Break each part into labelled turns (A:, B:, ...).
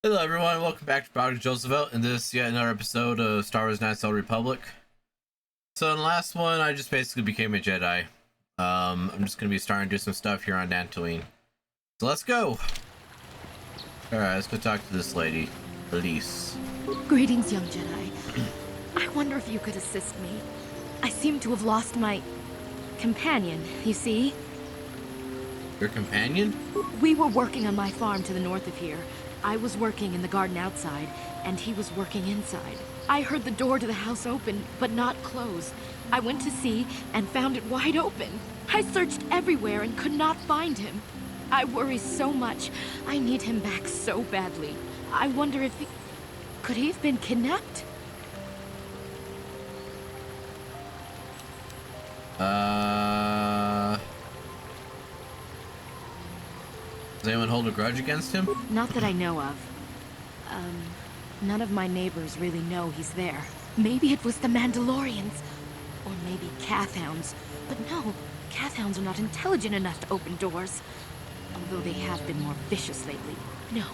A: Hello everyone, welcome back to Project Joseph in this yet another episode of Star Wars Knights of the Republic. So in the last one, I just basically became a Jedi. I'm just going to be starting to do some stuff here on Dantooine. So let's go! Alright, let's go talk to this lady, Elise.
B: Greetings, young Jedi. I wonder if you could assist me. I seem to have lost my companion, you see?
A: Your companion?
B: We were working on my farm to the north of here. I was working in the garden outside, and he was working inside. I heard the door to the house open, but not close. I went to see and found it wide open. I searched everywhere and could not find him. I worry so much. I need him back so badly. I wonder if he... Could he have been kidnapped?
A: Does anyone hold a grudge against him?
B: Not that I know of. None of my neighbors really know he's there. Maybe it was the Mandalorians. Or maybe Kath Hounds. But no, Kath Hounds are not intelligent enough to open doors. Although they have been more vicious lately. No,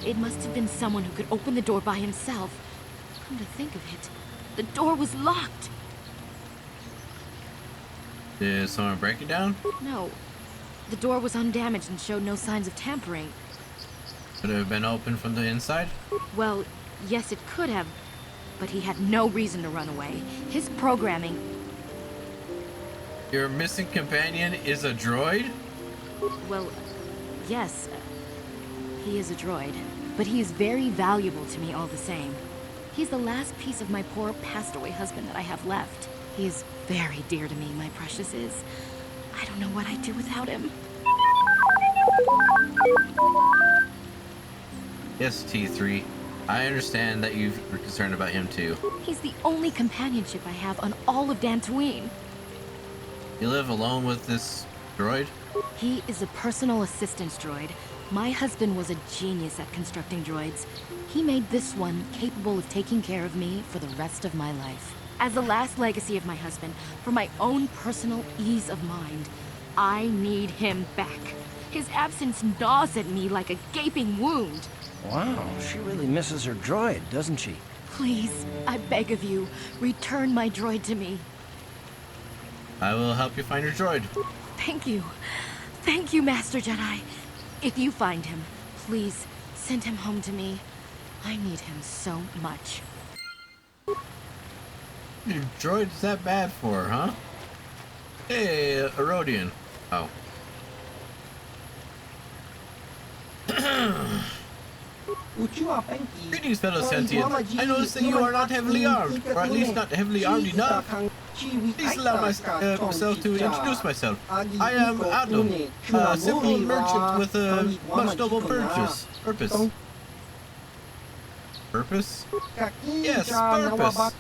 B: it must have been someone who could open the door by himself. Come to think of it, the door was locked.
A: Did someone break it down?
B: No, the door was undamaged and showed no signs of tampering.
A: Could it have been opened from the inside?
B: Well, yes, it could have, but he had no reason to run away. His programming...
A: Your missing companion is a droid?
B: Well, yes, he is a droid, but he is very valuable to me all the same. He's the last piece of my poor passed-away husband that I have left. He is very dear to me, my precious is. I don't know what I'd do without him.
A: Yes, T3. I understand that you're concerned about him too.
B: He's the only companionship I have on all of Dantooine.
A: You live alone with this droid?
B: He is a personal assistance droid. My husband was a genius at constructing droids. He made this one capable of taking care of me for the rest of my life. As the last legacy of my husband, for my own personal ease of mind, I need him back. His absence gnaws at me like a gaping wound.
C: Wow, she really misses her droid, doesn't she?
B: Please, I beg of you, return my droid to me.
A: I will help you find your droid.
B: Thank you. Thank you, Master Jedi. If you find him, please send him home to me. I need him so much.
A: Your droid's that bad for, huh? Hey, Erodian. Oh. Greetings, fellow sentients. I notice that you are not heavily armed, or at least not heavily armed enough. Please allow myself to introduce myself. I am Adam, a simple merchant with a much noble purpose. Purpose? Yes, purpose.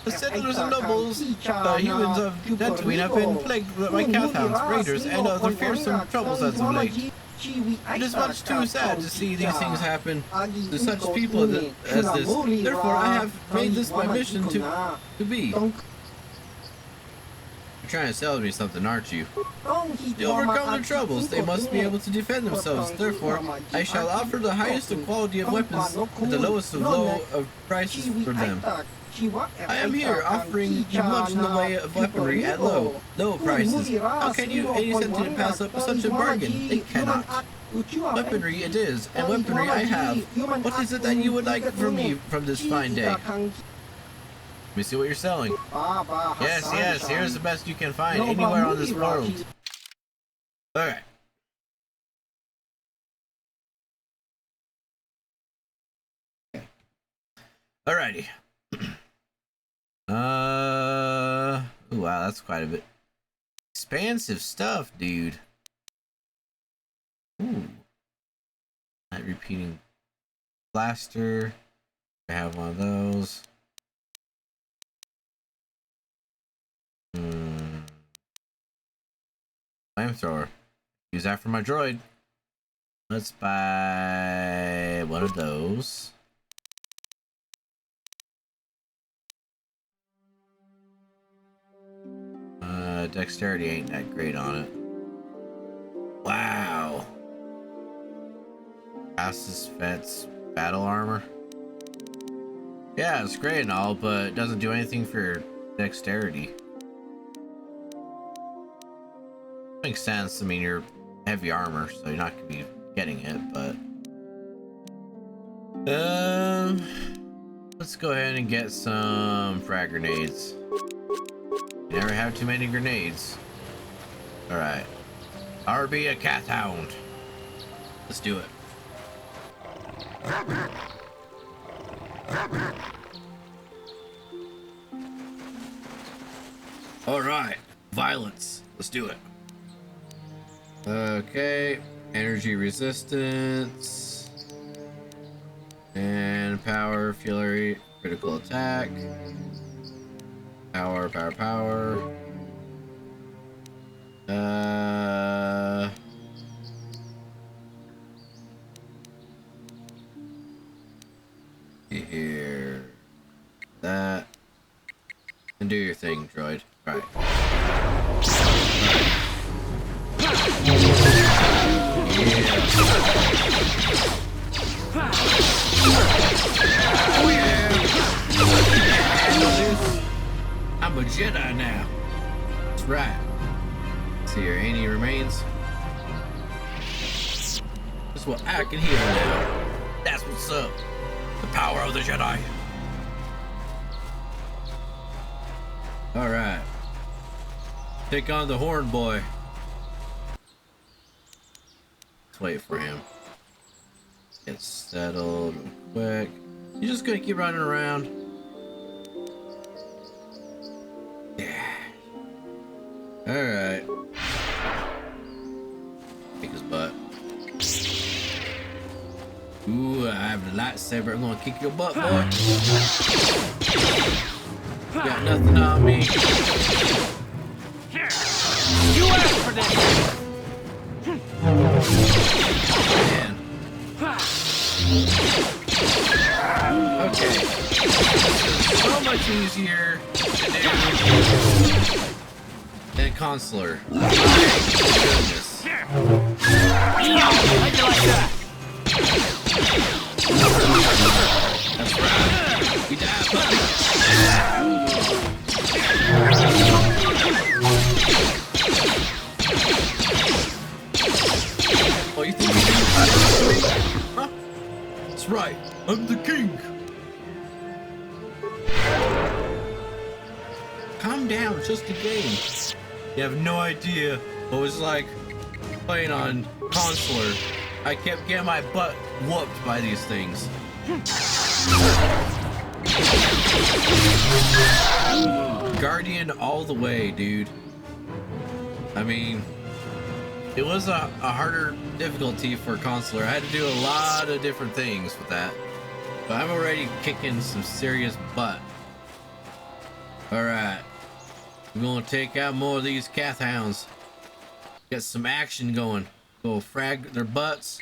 A: The settlers and nobles, humans of Dantooine have been plagued by Kath Hounds, raiders, and other fearsome troubles as of late. It is much too sad to see these things happen to such people as this. Therefore, I have made this my mission to be. You're trying to sell me something, aren't you? To overcome their troubles, they must be able to defend themselves. Therefore, I shall offer the highest of quality of weapons at the lowest of low of prices for them. I am here offering you much in the way of weaponry at low prices. How can any sentient pass up such a bargain? They cannot. Weaponry it is, and weaponry I have. What is it that you would like from me from this fine day? Let me see what you're selling. Yes, here's the best you can find anywhere on this world. Alright. Alrighty. Ooh, wow, that's quite a bit. Expansive stuff, dude. Ooh. Night repeating blaster. I have one of those. Flamethrower. Use that for my droid. Let's buy one of those. Dexterity ain't that great on it. Wow. Fastest vets, Battle armor. Yeah, it's great and all, but it doesn't do anything for your dexterity. Makes sense. I mean, you're heavy armor, so you're not gonna be getting it, but let's go ahead and get some frag grenades. You never have too many grenades. All right, RB a Kath Hound. Let's do it. All right, violence. Let's do it. Okay, energy resistance and power, fury, critical attack, power. Here, that, and do your thing, droid. Right. Oh yeah! I'm a Jedi now. That's right. See here, any remains? That's what I can hear now. That's what's up. The power of the Jedi. All right. Take on the horn boy. Let's wait for him. Get settled real quick. You're just gonna keep running around. Yeah. Alright. Kick his butt. Ooh, I have the lightsaber. I'm gonna kick your butt, boy. Got nothing on me.
C: Here, you asked for this.
A: Man. Okay. So much easier to do than Consular. My goodness.
C: How'd you like that?
A: That's right. You die, puppy. Oh, you think you can? Huh? That's right. I'm the king. Calm down. It's just a game. You have no idea what it was like playing on Consular. I kept getting my butt whooped by these things. Guardian all the way, dude. I mean, it was a harder difficulty for Consular. I had to do a lot of different things with that. But I'm already kicking some serious butt. Alright. We're gonna take out more of these Kath Hounds. Get some action going. Go frag their butts,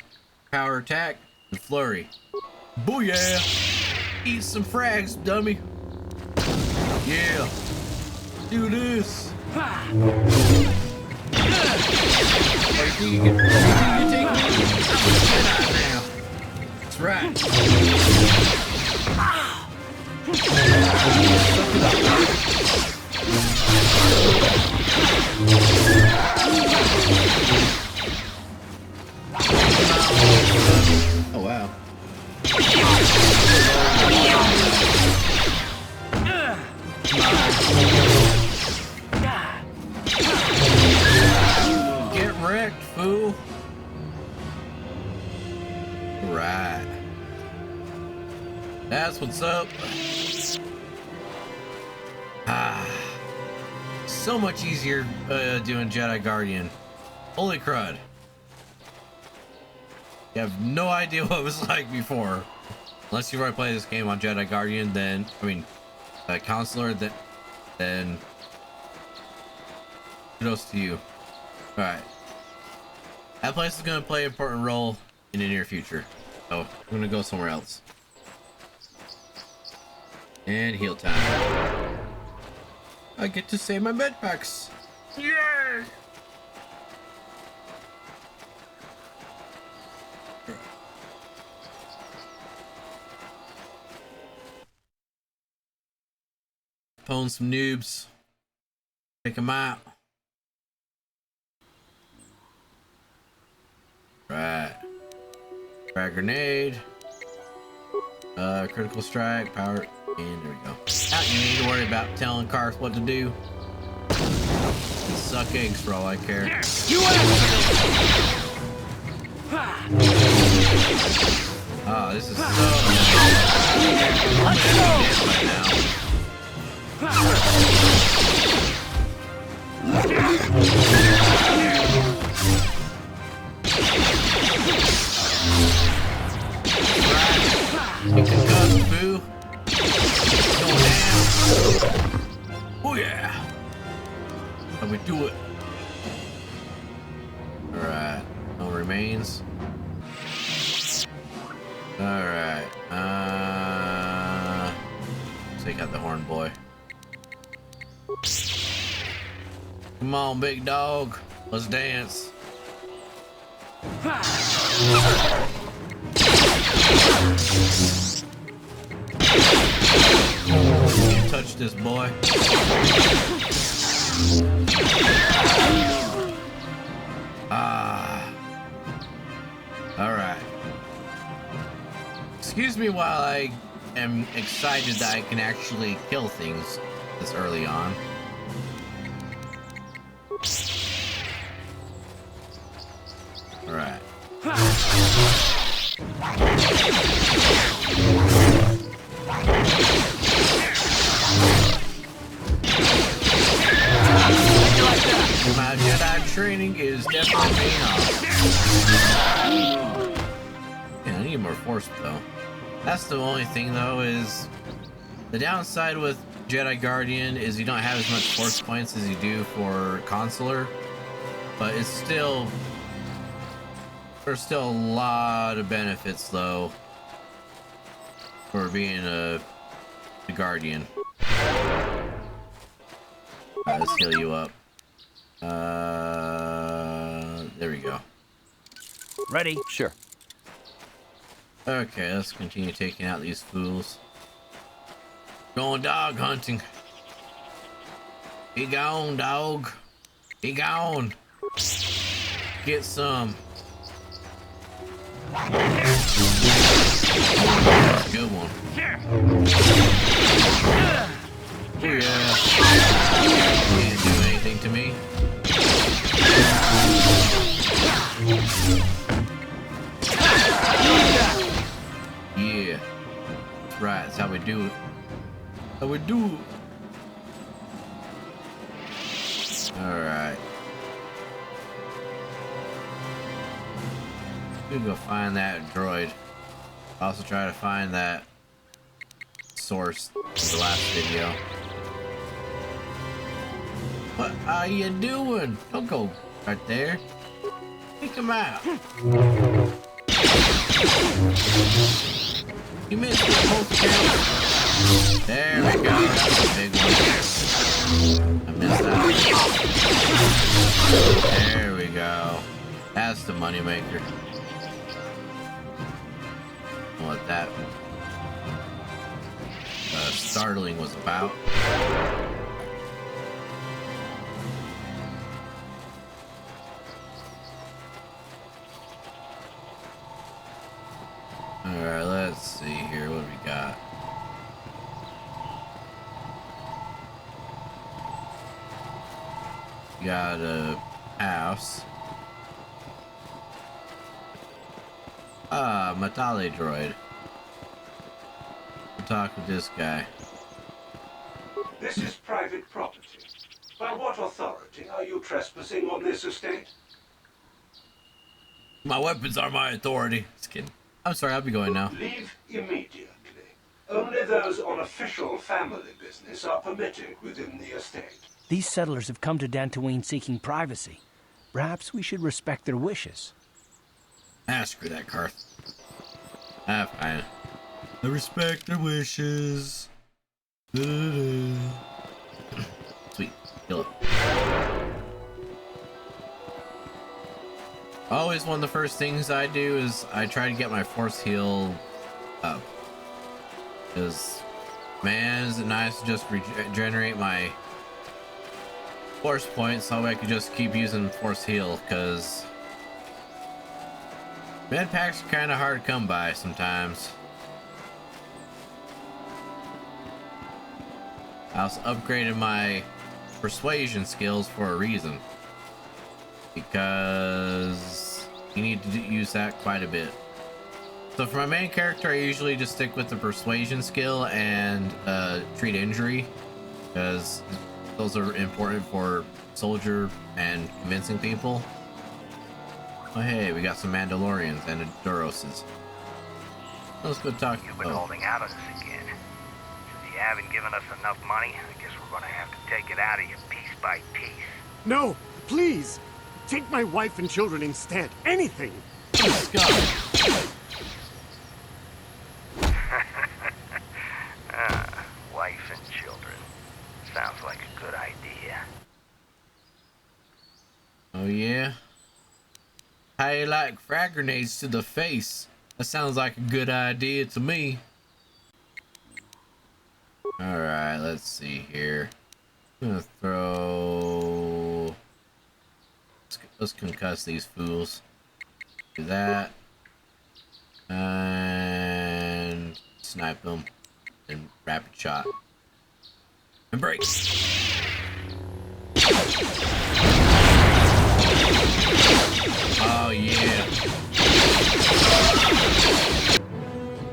A: power attack, and flurry. Booyah! Eat some frags, dummy. Yeah. Do this. You take me? Now. That's right. Oh wow. Get wrecked, fool. Right. That's what's up. So much easier doing Jedi Guardian. Holy crud. You have no idea what it was like before. Unless you've already played this game on Jedi Guardian, then, I mean, Consular, then kudos to you. Alright. That place is going to play an important role in the near future. So, I'm going to go somewhere else. And heal time. I get to save my med packs. Yay! Phone some noobs. Pick them out. Right. Frag grenade. Critical strike, power, and there we go. Now you need to worry about telling Karth what to do. You suck eggs for all I care.
C: You
A: Oh, this is so
C: Let's go!
A: right now. Right. Get concussed, boo. Going down. Oh yeah. How we do it? Alright. No remains. Alright. Take out the horn boy. Come on, big dog. Let's dance. You touch this boy. Alright. Excuse me while I am excited that I can actually kill things this early on. Alright. My Jedi training is definitely paying off. Yeah, I need more force though. That's the only thing though, is the downside with Jedi Guardian is you don't have as much force points as you do for Consular, but it's still, there's still a lot of benefits though for being a Guardian. Alright, let's heal you up. There we go.
C: Ready? Sure.
A: Okay, let's continue taking out these fools. Going dog hunting. Be gone, dog. Be gone. Get some. That's a good one. Oh yeah. Can't do anything to me. Yeah. That's right, that's how we do it. How we do it. Alright. We can go find that droid. Also try to find that source in the last video. What are you doing? Don't go right there. Pick him out. You missed the whole camera. There we go. That's a big one. I missed that. There we go. That's the moneymaker. What that startling was about. Alright, let's see here. What do we got? We got a house. Matale droid. We'll talk with this guy.
D: This is private property. By what authority are you trespassing on this estate?
A: My weapons are my authority. Just kidding. I'm sorry, I'll be going now.
D: Leave immediately. Only those on official family business are permitted within the estate.
E: These settlers have come to Dantooine seeking privacy. Perhaps we should respect their wishes.
A: Screw that, Karth. Fine. I respect their wishes. Sweet. Kill it. Always one of the first things I do is I try to get my force heal up. Because Man, is it nice to just regenerate my force points so I could just keep using force heal, because med packs are kind of hard to come by sometimes. I also upgraded my persuasion skills for a reason, because you need to use that quite a bit. So for my main character, I usually just stick with the persuasion skill and treat injury, because those are important for soldier and convincing people. Oh hey, we got some Mandalorians and Duroses. Let's go talk.
F: You've been holding out on us again. Since you haven't given us enough money, I guess we're gonna have to take it out of you piece by piece.
G: No, please! Take my wife and children instead. Anything!
A: Let's go.
F: Wife and children. Sounds like a good idea.
A: Oh yeah? How you like frag grenades to the face? That sounds like a good idea to me. Alright, let's see here. I'm gonna throw... Let's concuss these fools. Do that. And snipe them. And rapid shot. And break. Oh yeah.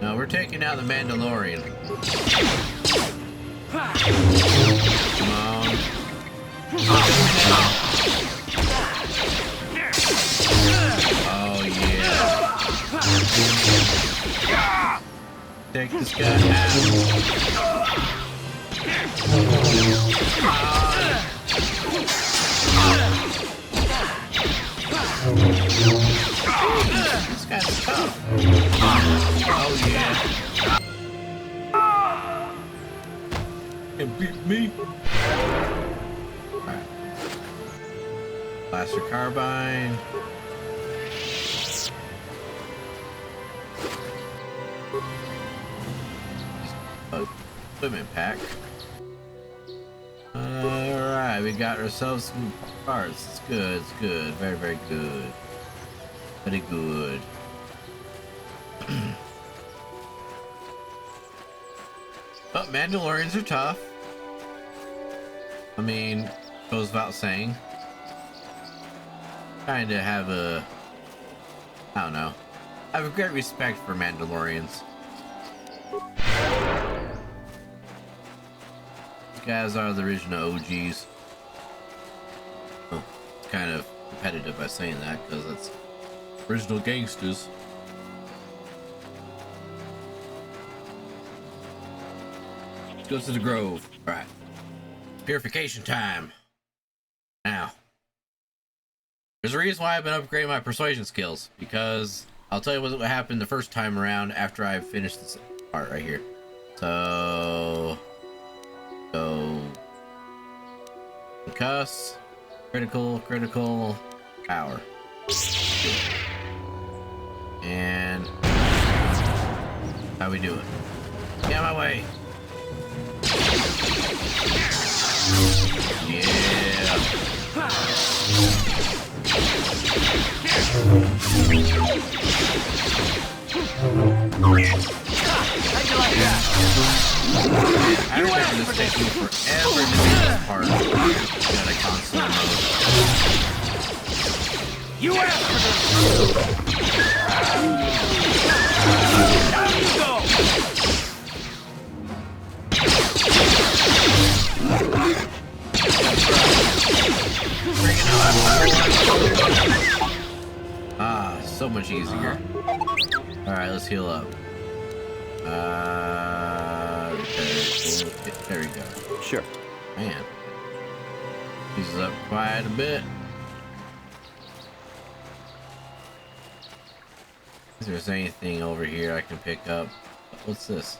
A: No, we're taking out the Mandalorian. Come on. Oh yeah. Take this guy out. This guy's tough. Oh yeah. Can beat me. Alright. Blaster carbine. Equipment pack. Alright, we got ourselves some parts. It's good, it's good. Very, very good. Very good. But Mandalorians are tough. I mean, goes without saying. Kinda have a... I don't know. I have a great respect for Mandalorians. These guys are the original OGs. Oh, it's kind of repetitive by saying that, because it's original gangsters. Let's go to the Grove. Alright. Purification time. Now. There's a reason why I've been upgrading my persuasion skills, because I'll tell you what happened the first time around after I finished this part right here. So concuss, critical, power. And how we do it? Get out of my way. Yeah. I remember this taking forever to do this part. Got a console mode.
E: You asked for this! Down you go!
A: Ah, so much easier. Alright, let's heal up. There we go.
C: Sure.
A: Man. He's up quite a bit. If there's anything over here I can pick up. What's this?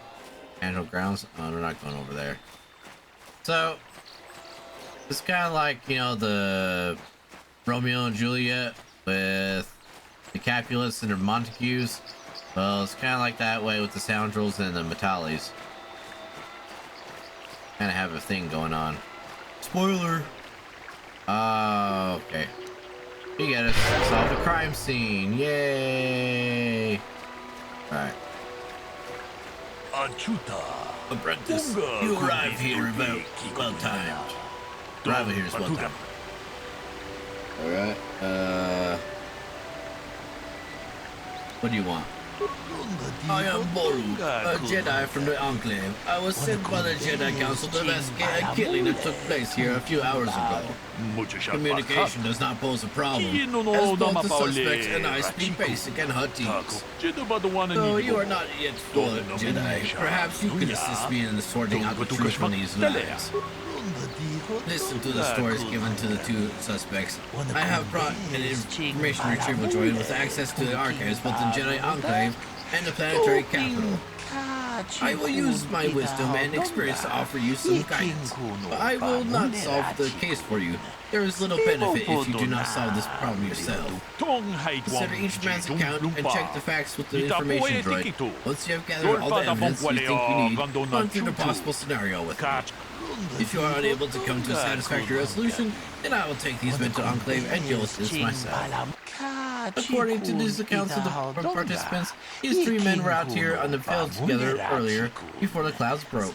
A: Angel grounds? Oh, we're not going over there. So, it's kind of like, you know, the Romeo and Juliet with the Capulets and the Montagues. Well, it's kind of like that way with the Scoundrels and the Metallis. kind of have a thing going on. Spoiler. Okay. You gotta solve the crime scene. Yay! Alright. Apprentice, you arrive here about well timed. Arrival here is well timed. Alright. What do you want? I am Boru, a Jedi from the Enclave. I was sent by the Jedi Council to investigate a killing that took place here a few hours ago. Communication does not pose a problem, as both the suspects and I speak basic and Huttese. Though you are not yet full Jedi, perhaps you could assist me in sorting out the truth from these lies. Listen to the stories given to the two suspects. I have brought an information retrieval droid with access to the archives both in Jedi Enclave and the planetary capital. I will use my wisdom and experience to offer you some guidance, but I will not solve the case for you. There is little benefit if you do not solve this problem yourself. Consider each man's account and check the facts with the information droid. Once you have gathered all the evidence you think you need, run through the possible scenario with me. If you are unable to come to a satisfactory resolution, then I will take these men to Enclave and deal with this myself. According to these accounts of the participants, these three men were out here on the field together earlier before the clouds broke.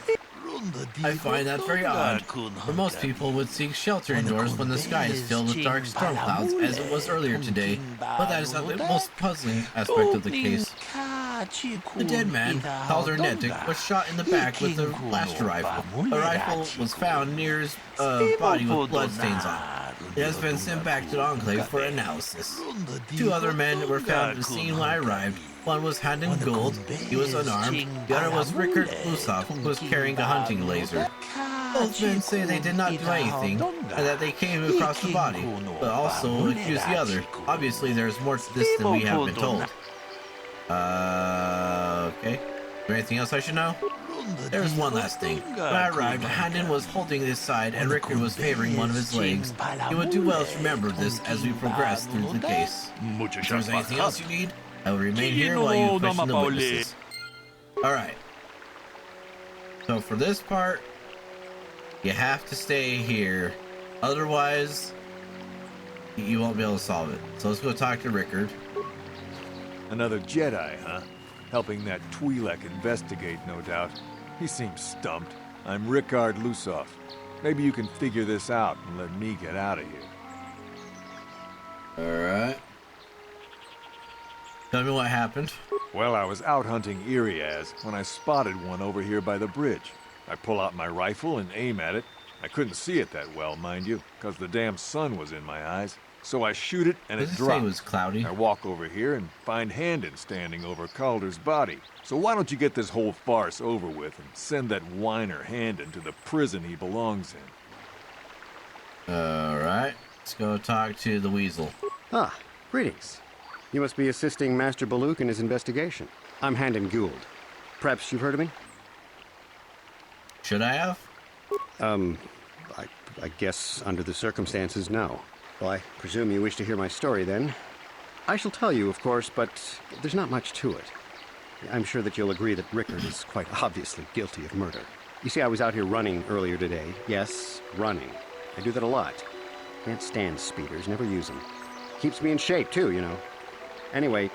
A: I find that very odd, for most people would seek shelter indoors when the sky is filled with dark storm clouds, as it was earlier today, but that is not the most puzzling aspect of the case. The dead man, Calder Netic, was shot in the back with a blaster rifle. A rifle was found near his body with bloodstains on it. It has been sent back to the Enclave for analysis. Two other men were found at the scene when I arrived. One was Handon Gould, he was unarmed. The other was Rickard Lusov, who was carrying a hunting laser. Both men say they did not do anything, and that they came across the body, but also accuse the other. Obviously, there's more to this than we have been told. Okay. Is there anything else I should know? There's one last thing. When I arrived, Handon was holding his side and Rickard was favoring one of his legs. You would do well to remember this as we progress through the case. If there's anything else you need, I will remain here while you question the witnesses. Alright. So for this part, you have to stay here. Otherwise, you won't be able to solve it. So let's go talk to Rickard.
H: Another Jedi, huh? Helping that Twi'lek investigate, no doubt. He seems stumped. I'm Rickard Lusov. Maybe you can figure this out and let me get out of here.
A: Alright. Tell me what happened.
H: Well, I was out hunting Iriaz when I spotted one over here by the bridge. I pull out my rifle and aim at it. I couldn't see it that well, mind you, because the damn sun was in my eyes. So I shoot it and it drops.
A: It was cloudy.
H: I walk over here and find Handon standing over Calder's body. So why don't you get this whole farce over with and send that whiner Handon to the prison he belongs in?
A: Alright, let's go talk to the Weasel.
I: Ah, greetings. You must be assisting Master Baluk in his investigation. I'm Handon Gould. Perhaps you've heard of me?
A: Should I have?
I: I guess under the circumstances, no. Well, I presume you wish to hear my story, then. I shall tell you, of course, but there's not much to it. I'm sure that you'll agree that Rickard is quite obviously guilty of murder. You see, I was out here running earlier today. Yes, running. I do that a lot. Can't stand speeders, never use them. Keeps me in shape, too, you know. Anyway,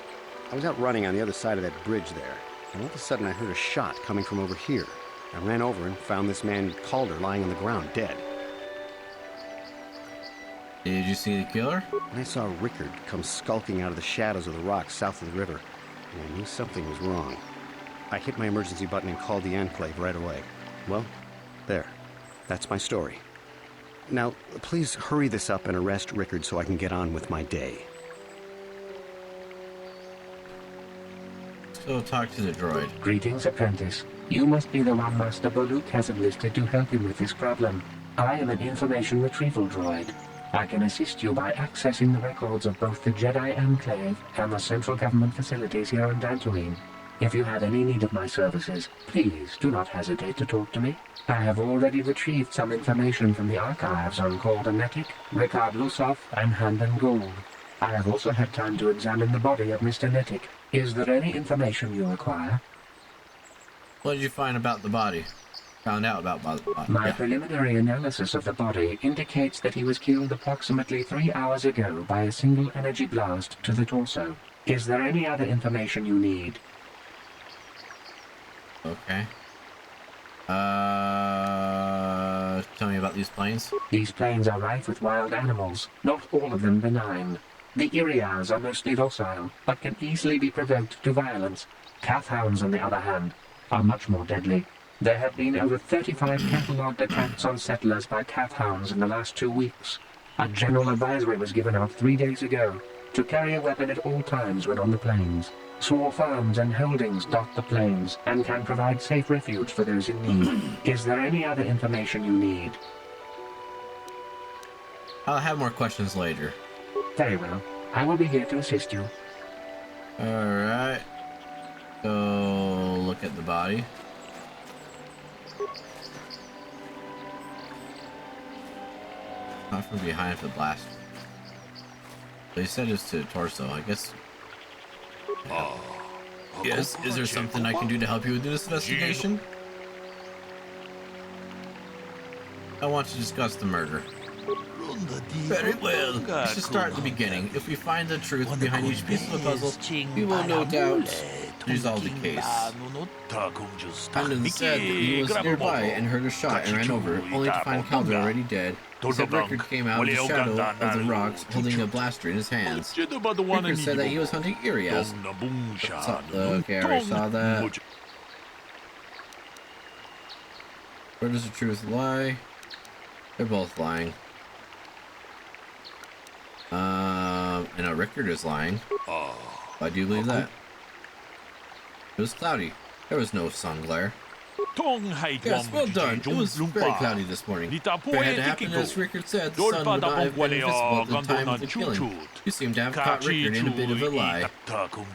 I: I was out running on the other side of that bridge there, and all of a sudden I heard a shot coming from over here. I ran over and found this man Calder lying on the ground, dead.
A: Did you see the killer?
I: And I saw Rickard come skulking out of the shadows of the rocks south of the river, and I knew something was wrong. I hit my emergency button and called the Enclave right away. Well, there. That's my story. Now, please hurry this up and arrest Rickard so I can get on with my day.
A: Let's go talk to the droid.
J: Greetings, Apprentice. You must be the one Master Baluk has enlisted to help him with this problem. I am an information retrieval droid. I can assist you by accessing the records of both the Jedi Enclave and the central government facilities here on Dantooine. If you have any need of my services, please do not hesitate to talk to me. I have already retrieved some information from the archives on Calder Netic, Rickard Lusov, and Handon Gould. I have also had time to examine the body of Mr. Netic. Is there any information you require?
A: What did you find about the body? found out about
J: My preliminary analysis of the body indicates that he was killed approximately 3 hours ago by a single energy blast to the torso. Is there any other information you need?
A: Okay. Tell me about these planes.
J: These plains are rife with wild animals, not all of them benign. The Irias are mostly docile, but can easily be provoked to violence. Kath Hounds, on the other hand, are much more deadly. There have been over 35 catalogued attacks on settlers by Kath Hounds in the last 2 weeks. A general advisory was given out 3 days ago to carry a weapon at all times when on the plains. Small farms and holdings dot the plains and can provide safe refuge for those in need. Is there any other information you need?
A: I'll have more questions later.
J: Very well. I will be here to assist you.
A: Alright. Go look at the body. Not from behind the blast. They said it's to torso, I guess. Yes, is there something I can do to help you with this investigation? I want to discuss the murder. Very well. We should start at the beginning. If we find the truth behind each piece of the puzzle, we will no doubt resolve the case. Hamden said that he was nearby and heard a shot and ran over, only to find KOTOR already dead. He said Rickard came out of the shadow of the rocks holding a blaster in his hands. Rickard said that he was hunting Irias. Okay, I already saw that. Where does the truth lie? They're both lying. And Rickard is lying. I do believe that. It was cloudy. There was no sun glare. Yes, well done. It was very cloudy this morning. If it had happened as Rickard said, the sun would not have been visible at the time of the killing. You seem to have caught Rickard in a bit of a lie.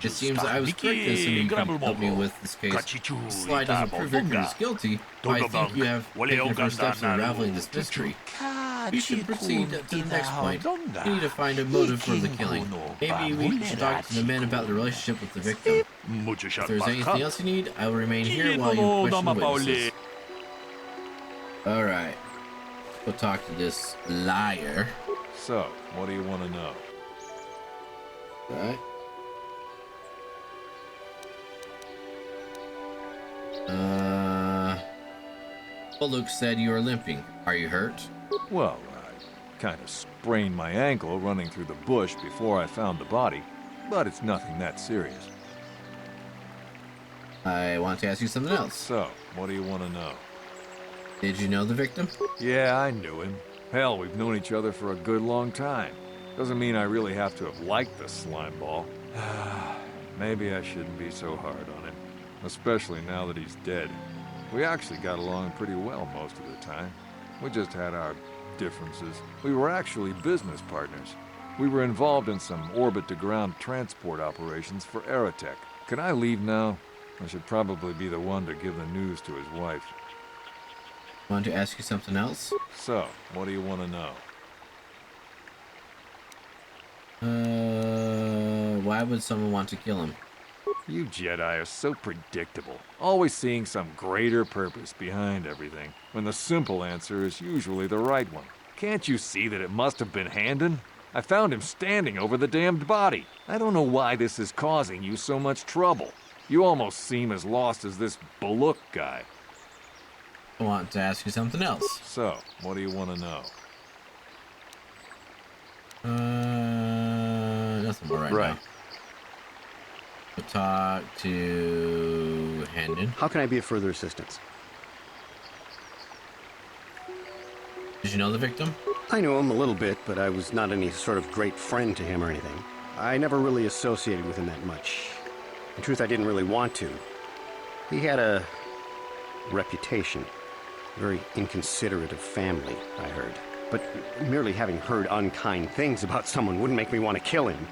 A: It seems I was correct in assuming you can help me with this case. This lie doesn't prove Rickard is guilty, but I think you have taken the first steps in unraveling this mystery. We should proceed to the next point. We need to find a motive for the killing. Maybe we should talk to the men about the relationship with the victim. If there's anything else you need, I will remain here while you question the witnesses. Alright. We'll talk to this liar.
H: So, what do you want to know?
A: Alright. Well, Luke said you are limping. Are you hurt?
H: Well, I kind of sprained my ankle running through the bush before I found the body, but it's nothing that serious.
A: I want to ask you something else.
H: So, what do you want to know?
A: Did you know the victim?
H: Yeah, I knew him. Hell, we've known each other for a good long time. Doesn't mean I really have to have liked the slime ball. Maybe I shouldn't be so hard on him, especially now that he's dead. We actually got along pretty well most of the time. We just had our differences. We were actually business partners. We were involved in some orbit-to-ground transport operations for Aerotech. Can I leave now? I should probably be the one to give the news to his wife.
A: Want to ask you something else?
H: So, what do you want to know?
A: Why would someone want to kill him?
H: You Jedi are so predictable, always seeing some greater purpose behind everything, when the simple answer is usually the right one. Can't you see that it must have been Hamden? I found him standing over the damned body. I don't know why this is causing you so much trouble. You almost seem as lost as this Baluk guy.
A: I want to ask you something else.
H: So, what do you want to know?
A: Nothing more right now. We'll talk to Hamden.
I: How can I be of further assistance?
A: Did you know the victim?
I: I knew him a little bit, but I was not any sort of great friend to him or anything. I never really associated with him that much. In truth, I didn't really want to. He had a reputation. Very inconsiderate of family, I heard. But merely having heard unkind things about someone wouldn't make me want to kill him.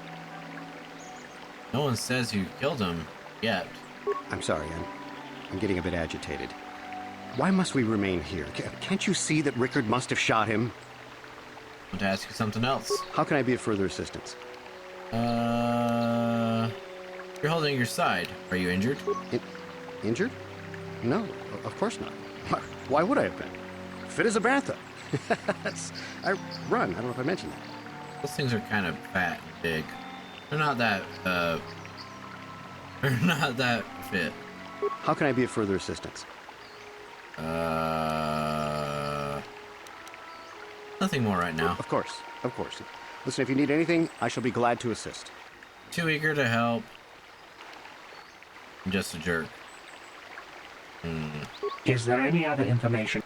A: No one says you killed him yet.
I: I'm sorry, I'm getting a bit agitated. Why must we remain here? Can't you see that Rickard must have shot him?
A: I want to ask you something else.
I: How can I be of further assistance?
A: You're holding your side. Are you injured?
I: Injured? No, of course not. Why would I have been? Fit as a bantha. I run. I don't know if I mentioned that.
A: Those things are kind of fat and big. They're not that, they're not that fit.
I: How can I be of further assistance?
A: Nothing more right now.
I: Of course, of course. Listen, if you need anything, I shall be glad to assist.
A: Too eager to help. I'm just a jerk.
J: Is there any other information?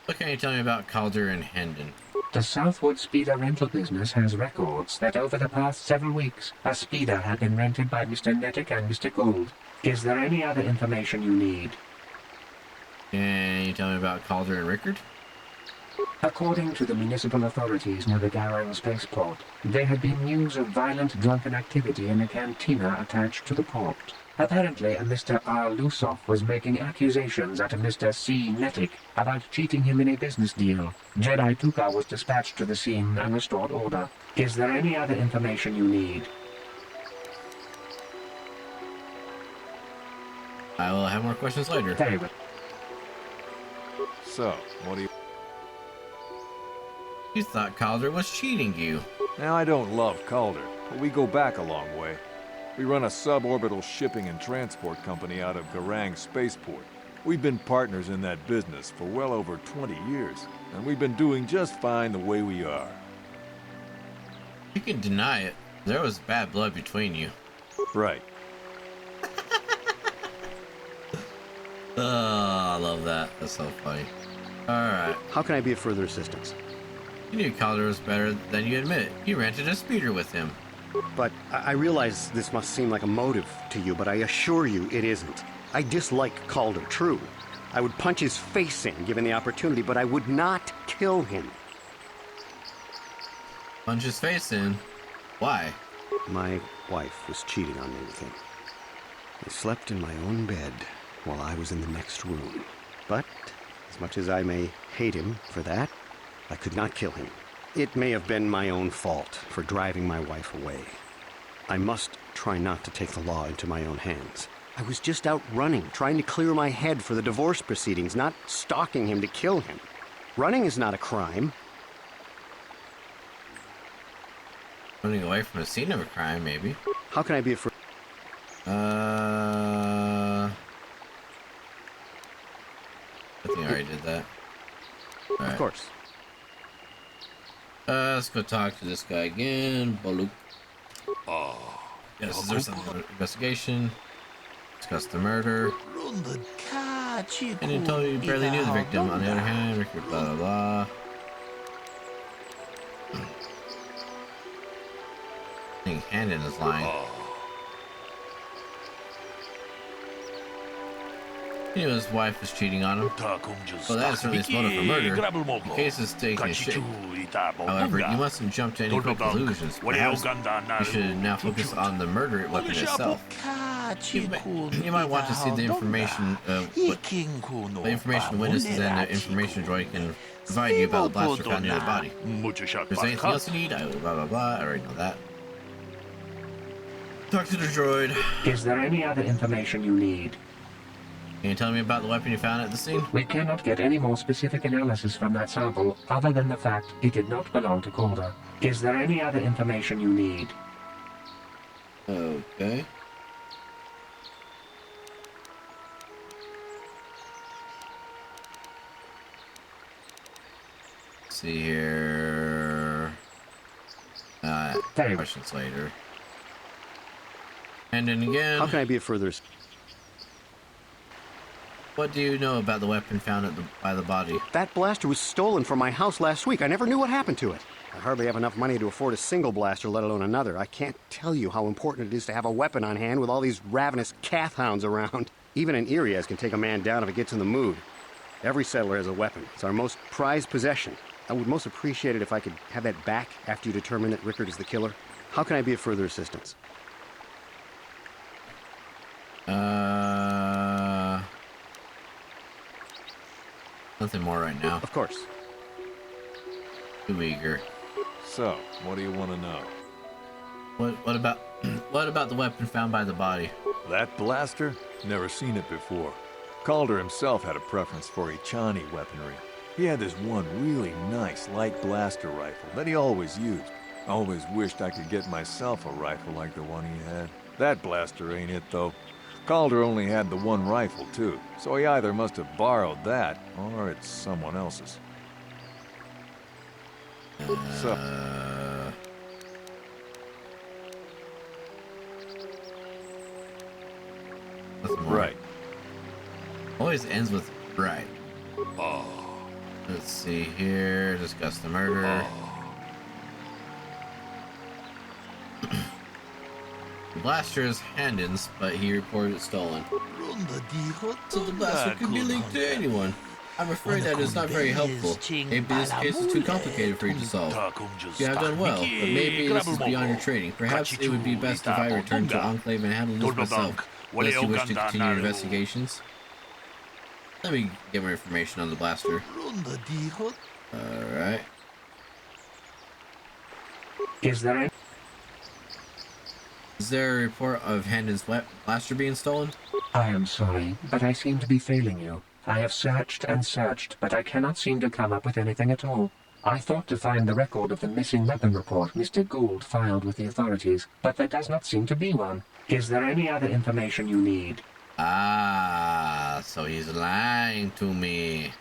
A: What can you tell me about Calder and Hendon?
J: The Southwood Speeder rental business has records that over the past several weeks, a speeder had been rented by Mr. Nettick and Mr. Gould. Is there any other information you need?
A: Can you tell me about Calder and Rickard?
J: According to the municipal authorities near the Garang spaceport, there had been news of violent drunken activity in a cantina attached to the port. Apparently, a Mr. R. Lusoff was making accusations at a Mr. C. Nettick about cheating him in a business deal. Jedi Tuka was dispatched to the scene and restored order. Is there any other information you need?
A: I will have more questions later.
J: Very well.
H: So, what do you...
A: You thought Calder was cheating you.
H: Now, I don't love Calder, but we go back a long way. We run a suborbital shipping and transport company out of Garang Spaceport. We've been partners in that business for well over 20 years, and we've been doing just fine the way we are.
A: You can deny it. There was bad blood between you.
H: Right.
A: Oh, I love that. That's so funny. Alright.
I: How can I be of further assistance?
A: You knew Calder was better than you admit. You rented a speeder with him.
I: But I realize this must seem like a motive to you, but I assure you it isn't. I dislike Calder, true. I would punch his face in given the opportunity, but I would not kill him.
A: Punch his face in? Why?
I: My wife was cheating on me with him. I slept in my own bed while I was in the next room. But, as much as I may hate him for that, I could not kill him. It may have been my own fault for driving my wife away. I must try not to take the law into my own hands. I was just out running, trying to clear my head for the divorce proceedings, not stalking him to kill him. Running is not a crime.
A: Running away from the scene of a crime, maybe.
I: How can I be afraid?
A: I think I already did that. Alright.
I: Of course.
A: Let's go talk to this guy again. Baluk. Yes, is there some investigation? Discuss the murder. And he told you barely knew the victim. On the other hand, Rickard, blah blah blah. I think Hendon is lying. He knew his wife was cheating on him. Well, that is certainly his motive for murder. The case is taking a shape. However, you mustn't jump to any quick conclusions. Perhaps you should now focus on the murder weapon itself. You might want to see the information, the information witnesses and the information droid can provide you about the blaster found near the body. If there's anything else you need, I will blah blah blah. I already know that. Talk to the droid.
J: Is there any other information you need?
A: Can you tell me about the weapon you found at the scene?
J: We cannot get any more specific analysis from that sample other than the fact it did not belong to Calder. Is there any other information you need?
A: Okay. Let's see here. Questions later. And then again.
I: How can I be of further...
A: What do you know about the weapon found by the body?
I: That blaster was stolen from my house last week. I never knew what happened to it. I hardly have enough money to afford a single blaster, let alone another. I can't tell you how important it is to have a weapon on hand with all these ravenous Kath Hounds around. Even an Irias can take a man down if it gets in the mood. Every settler has a weapon. It's our most prized possession. I would most appreciate it if I could have that back after you determine that Rickard is the killer. How can I be of further assistance?
A: Nothing more right now.
I: Of course.
A: Too eager.
H: So, what do you want to know?
A: What about the weapon found by the body?
H: That blaster? Never seen it before. Calder himself had a preference for Ichani weaponry. He had this one really nice light blaster rifle that he always used. I always wished I could get myself a rifle like the one he had. That blaster ain't it, though. Calder only had the one rifle, too, so he either must have borrowed that, or it's someone else's. So... Right.
A: Always ends with right.
H: Oh.
A: Let's see here. Discuss the murder. The blaster is Handon's, but he reported it stolen. So the blaster could be linked to anyone. I'm afraid that is not very helpful. Maybe this case is too complicated for you to solve. You have done well, but maybe this is beyond your training. Perhaps it would be best if I return to Enclave and handle this myself, unless you wish to continue your investigations. Let me get more information on the blaster. Alright.
J: Is there
A: a report of Handon's blaster being stolen?
J: I am sorry, but I seem to be failing you. I have searched and searched, but I cannot seem to come up with anything at all. I thought to find the record of the missing weapon report Mr. Gould filed with the authorities, but there does not seem to be one. Is there any other information you need?
A: Ah, so he's lying to me.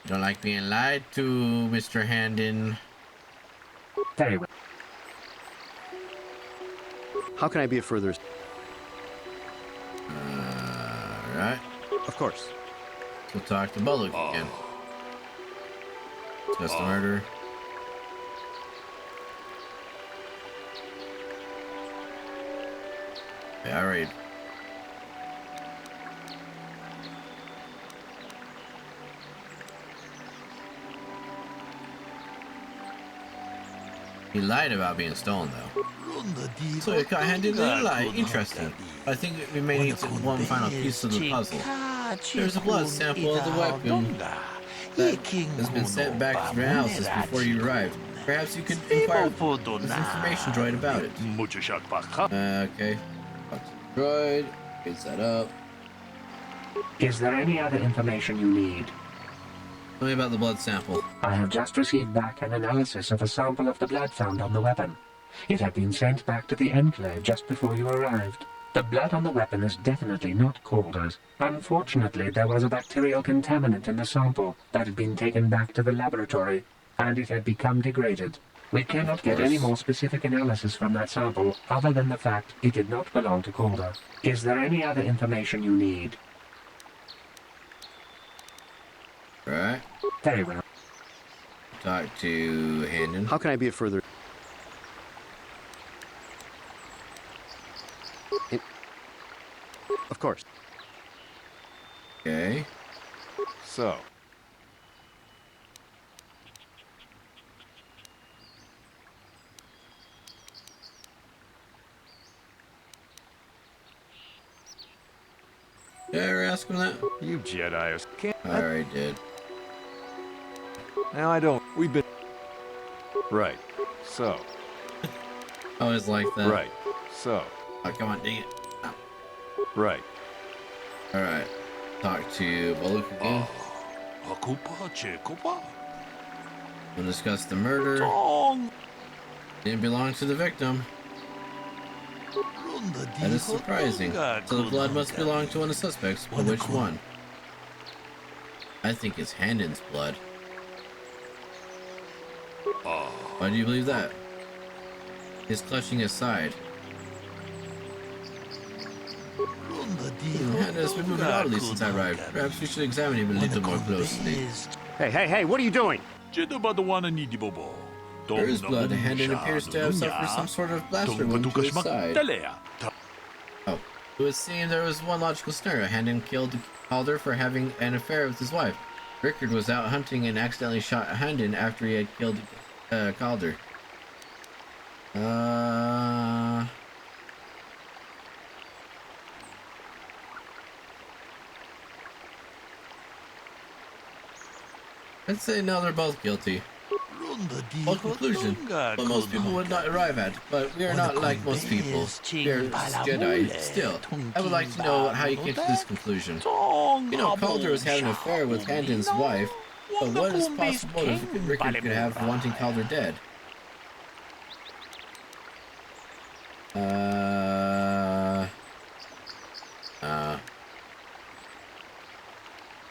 A: You don't like being lied to, Mr. Handon.
J: Very well.
I: How can I be of further...
A: Alright.
I: Of course.
A: We'll talk to Bullock again. Discuss the murder. Yeah, alright. He lied about being stolen, though. So you caught Handon in a lie. Interesting. I think we may need one final piece of the puzzle. There's a blood sample of the weapon that has been sent back to the analysis before you arrived. Perhaps you could inquire this information droid about it. Okay. Droid. Get that up.
J: Is there any other information you need?
A: Tell me about the blood sample.
J: I have just received back an analysis of a sample of the blood found on the weapon. It had been sent back to the Enclave just before you arrived. The blood on the weapon is definitely not Calder's. Unfortunately, there was a bacterial contaminant in the sample that had been taken back to the laboratory, and it had become degraded. We cannot get any more specific analysis from that sample, other than the fact it did not belong to Calder. Is there any other information you need?
A: Right.
J: Very well.
A: Talk to Handon.
I: How can I be of further... Of course.
A: Okay.
H: So.
A: Did I ever ask him that?
H: You Jedi's can't...
A: I already did.
H: Now I don't... We've been... Right. So.
A: I always like that.
H: Right. So.
A: Oh, come on, dang it. Oh.
H: Right.
A: Alright. Talk to Bullock again. We'll discuss the murder. Didn't belong to the victim. That is surprising. So the blood must belong to one of the suspects, but which one? I think it's Handon's blood. Why do you believe that? He's clutching his side. Handon has been moving oddly since I arrived. Perhaps we should examine him a little more closely.
I: Hey, what are you doing?
A: There is blood. Handon appears to have suffered some sort of blaster wound to his side. Oh. It would seem there was one logical scenario. Handon killed Calder for having an affair with his wife. Rickard was out hunting and accidentally shot Handon after he had killed Calder. I'd say no, they're both guilty. What conclusion? But most people would not arrive at. But we are not like most people. We are Jedi. Still, I would like to know how you came to this conclusion. You know, KOTOR was having an affair with Handon's wife, but what is possible if Rickard could have wanting KOTOR dead?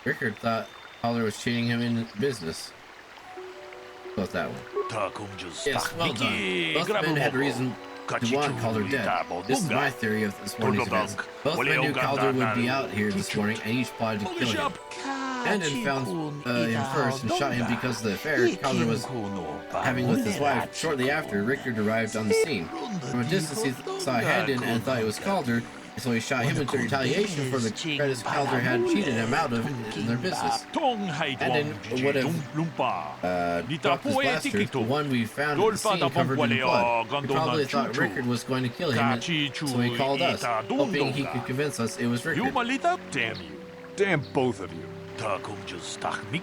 A: Rickard thought KOTOR was cheating him in business. What's that one? Yes, well done. Both men had reason to want KOTOR dead. This is my theory of this morning's events. Both men knew KOTOR would be out here this morning, and each plotted to kill him. Handon found him first and shot him because of the affair KOTOR was having with his wife. Shortly after, Rickard arrived on the scene. From a distance, he saw Handon and thought it was KOTOR, so he shot him into retaliation for the credits KOTOR had cheated him out of in their business. Handon would have dropped his blaster, the one we found at the scene covered in blood. He probably thought Rickard was going to kill him, so he called us, hoping he could convince us it was Rickard.
H: Damn you. Damn both of you.
A: That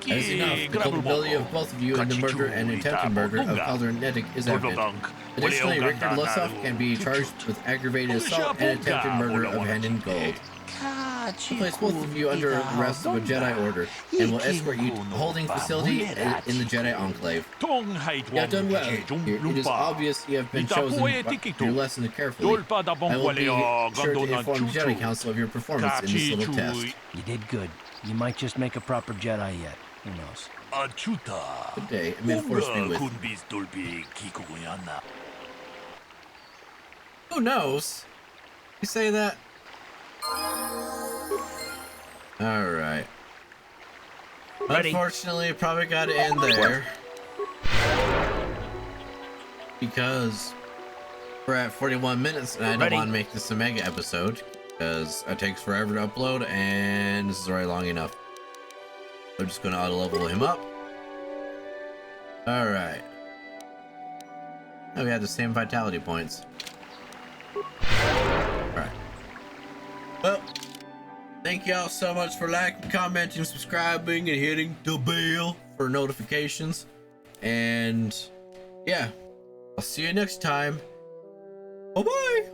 A: is enough. The culpability of both of you in the murder and attempted murder of KOTOR and Nedic is evident. Additionally, Rickard Lossoff can be charged with aggravated assault and attempted murder of Handon Gold. I'll place both of you under arrest of a Jedi order and will escort you to a holding facility in the Jedi Enclave. You have done well. It is obvious you have been chosen your lesson carefully. I will be sure to inform the Jedi Council of your performance in this little test.
E: You did good. You might just make a proper Jedi yet. Who knows?
A: Good day, and may the Force be with you. Who knows? You say that? Alright. Unfortunately, probably got to end there. Because we're at 41 minutes and I don't want to make this a mega episode. Because it takes forever to upload and this is already long enough. I'm just going to auto level him up. Alright. Oh, we had the same vitality points. Alright. Well, thank y'all so much for liking, commenting, subscribing, and hitting the bell for notifications. And yeah, I'll see you next time. Bye-bye.